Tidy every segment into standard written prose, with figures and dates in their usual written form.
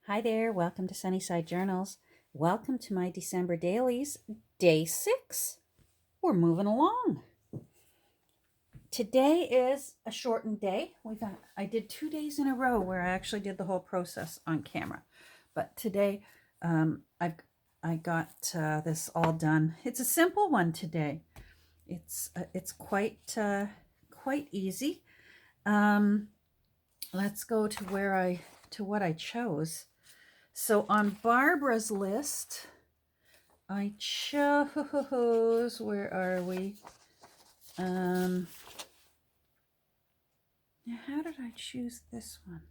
Hi there, welcome to Sunnyside Journals. Welcome to my December dailies, day 6. We're moving along. Today is a shortened day. I did 2 days in a row where I actually did the whole process on camera. But today I got this all done. It's a simple one today. It's quite easy. Let's go to what I chose. So on Barbara's list, I chose, where are we? Now how did I choose this one?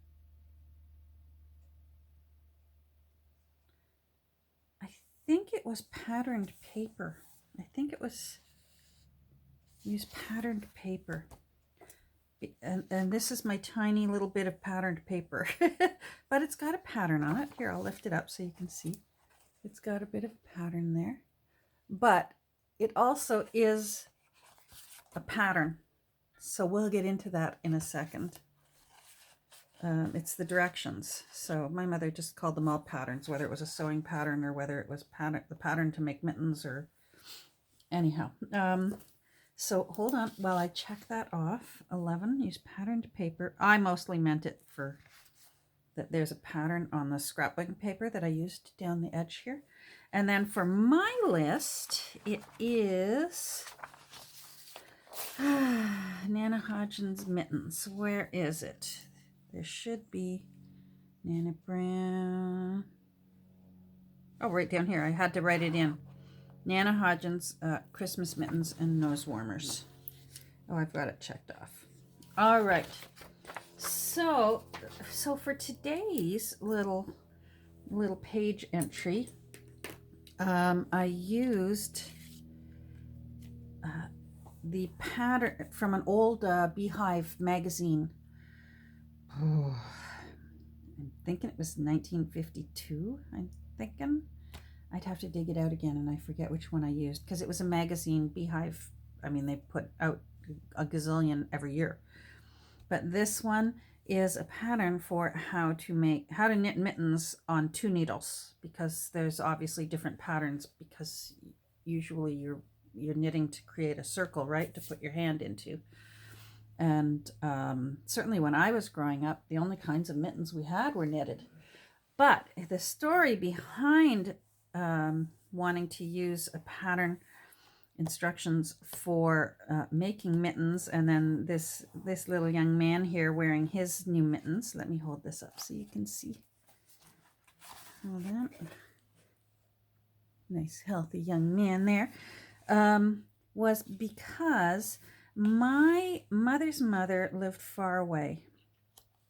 I think it was patterned paper. I think it was use patterned paper. And this is my tiny little bit of patterned paper. But it's got a pattern on it. Here, I'll lift it up so you can see. It's got a bit of pattern there. But it also is a pattern. So we'll get into that in a second. It's the directions. So my mother just called them all patterns, whether it was a sewing pattern or whether it was the pattern to make mittens or anyhow. So hold on while I check that off. 11, use patterned paper. I mostly meant it for that there's a pattern on the scrapbooking paper that I used down the edge here. And then for my list, it is Nana Hodgins Mittens. Where is it? There should be Nana Brown. Oh, right down here. I had to write it in. Nana Hodgins Christmas Mittens and Nose Warmers. Oh, I've got it checked off. All right. So for today's little page entry, I used the pattern from an old Beehive magazine. Oh, I'm thinking it was 1952. I'm thinking. I'd have to dig it out again, and I forget which one I used because it was a magazine. Beehive, I mean, they put out a gazillion every year. But this one is a pattern for how to knit mittens on 2 needles, because there's obviously different patterns, because usually you're knitting to create a circle, right, to put your hand into. And certainly when I was growing up, the only kinds of mittens we had were knitted. But the story behind wanting to use a pattern instructions for making mittens, and then this little young man here wearing his new mittens. Let me hold this up so you can see. Hold on. Nice healthy young man there. Was because my mother's mother lived far away.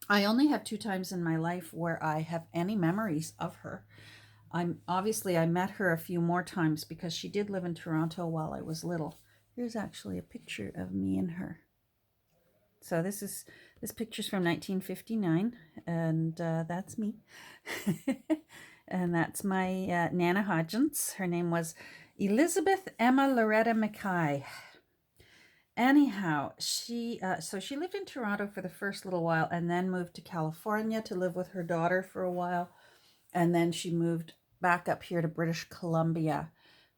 I only have 2 times in my life where I have any memories of her. I met her a few more times because she did live in Toronto while I was little. Here's actually a picture of me and her. So this picture's from 1959, and that's me. And that's my Nana Hodgins. Her name was Elizabeth Emma Loretta Mackay. Anyhow, she lived in Toronto for the first little while, and then moved to California to live with her daughter for a while, and then she moved back up here to British Columbia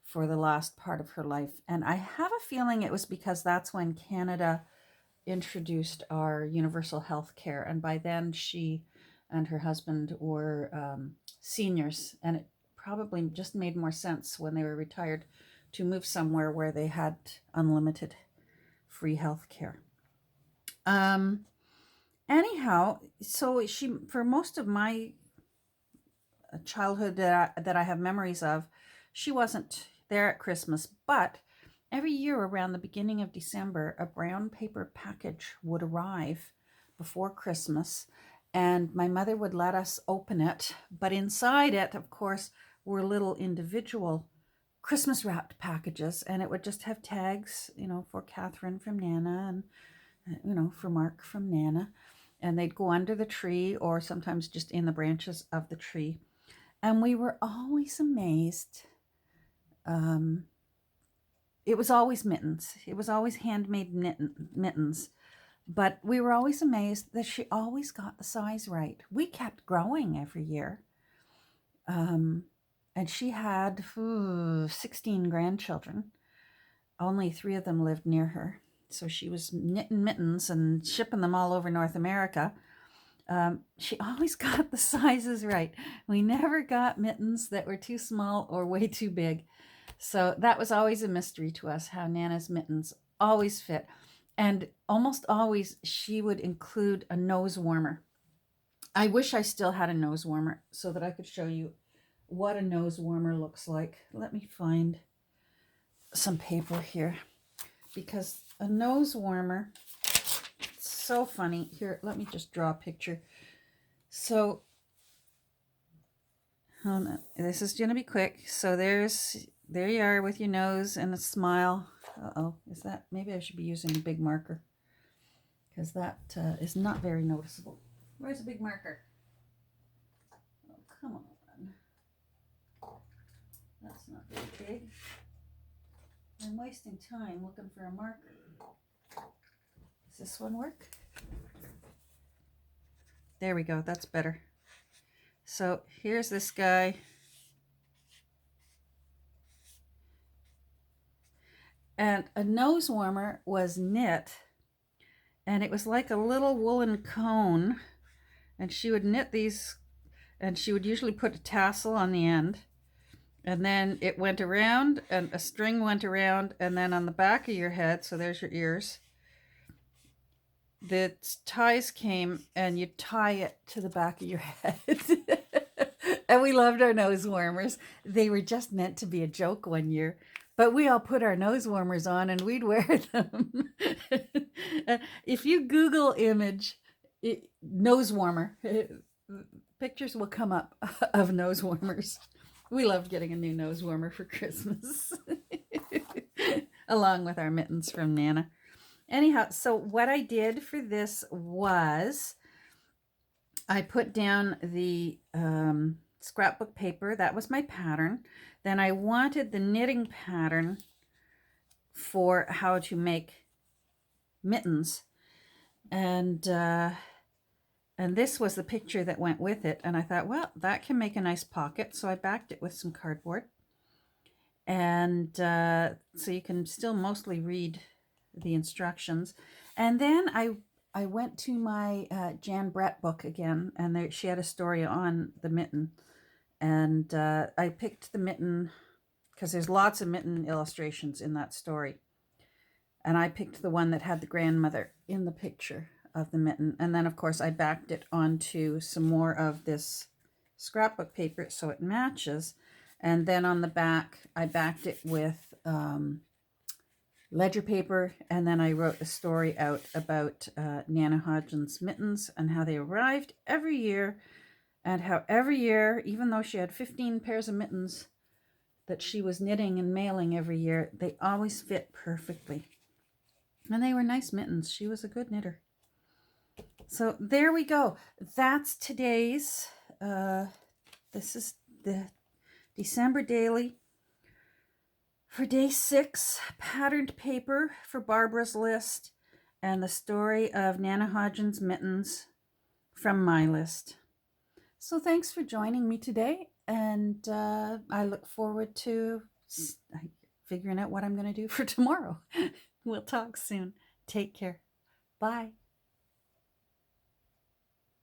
for the last part of her life. And I have a feeling it was because that's when Canada introduced our universal health care, and by then she and her husband were seniors, and it probably just made more sense when they were retired to move somewhere where they had unlimited free health care. Anyhow, so she, for most of my childhood that I have memories of, she wasn't there at Christmas, but every year around the beginning of December, a brown paper package would arrive before Christmas, and my mother would let us open it. But inside it, of course, were little individual Christmas wrapped packages, and it would just have tags, for Catherine from Nana, and, for Mark from Nana. And they'd go under the tree or sometimes just in the branches of the tree. And we were always amazed. It was always mittens. It was always handmade mittens. But we were always amazed that she always got the size right. We kept growing every year. And she had 16 grandchildren. Only 3 of them lived near her. So she was knitting mittens and shipping them all over North America. She always got the sizes right. We never got mittens that were too small or way too big. So that was always a mystery to us, how Nana's mittens always fit. And almost always she would include a nose warmer. I wish I still had a nose warmer so that I could show you what a nose warmer looks like. Let me find some paper here, because a nose warmer, it's so funny. Here, let me just draw a picture. So, this is going to be quick. So there you are with your nose and a smile. Uh-oh, is that, maybe I should be using a big marker, because that is not very noticeable. Where's a big marker? Oh, come on. That's not very big. I'm wasting time looking for a marker. Does this one work? There we go. That's better. So here's this guy. And a nose warmer was knit, and it was like a little woolen cone, and she would knit these, and she would usually put a tassel on the end, and then it went around, and a string went around, and then on the back of your head, so there's your ears, the ties came, and you tie it to the back of your head. And we loved our nose warmers. They were just meant to be a joke one year, but we all put our nose warmers on and we'd wear them. If you Google image nose warmer, pictures will come up of nose warmers. We loved getting a new nose warmer for Christmas, along with our mittens from Nana. Anyhow, so what I did for this was I put down the scrapbook paper. That was my pattern. Then I wanted the knitting pattern for how to make mittens. And this was the picture that went with it. And I thought, well, that can make a nice pocket. So I backed it with some cardboard. And so you can still mostly read the instructions. And then I went to my Jan Brett book again, and she had a story on the mitten. And I picked the mitten because there's lots of mitten illustrations in that story. And I picked the one that had the grandmother in the picture of the mitten. And then, of course, I backed it onto some more of this scrapbook paper so it matches. And then on the back, I backed it with ledger paper, and then I wrote a story out about Nana Hodgins' mittens and how they arrived every year, and how every year, even though she had 15 pairs of mittens that she was knitting and mailing every year, they always fit perfectly. And they were nice mittens. She was a good knitter. So there we go. That's today's, this is the December daily. For day 6, patterned paper for Barbara's list, and the story of Nana Hodgins' mittens from my list. So thanks for joining me today, and I look forward to figuring out what I'm going to do for tomorrow. We'll talk soon. Take care. Bye.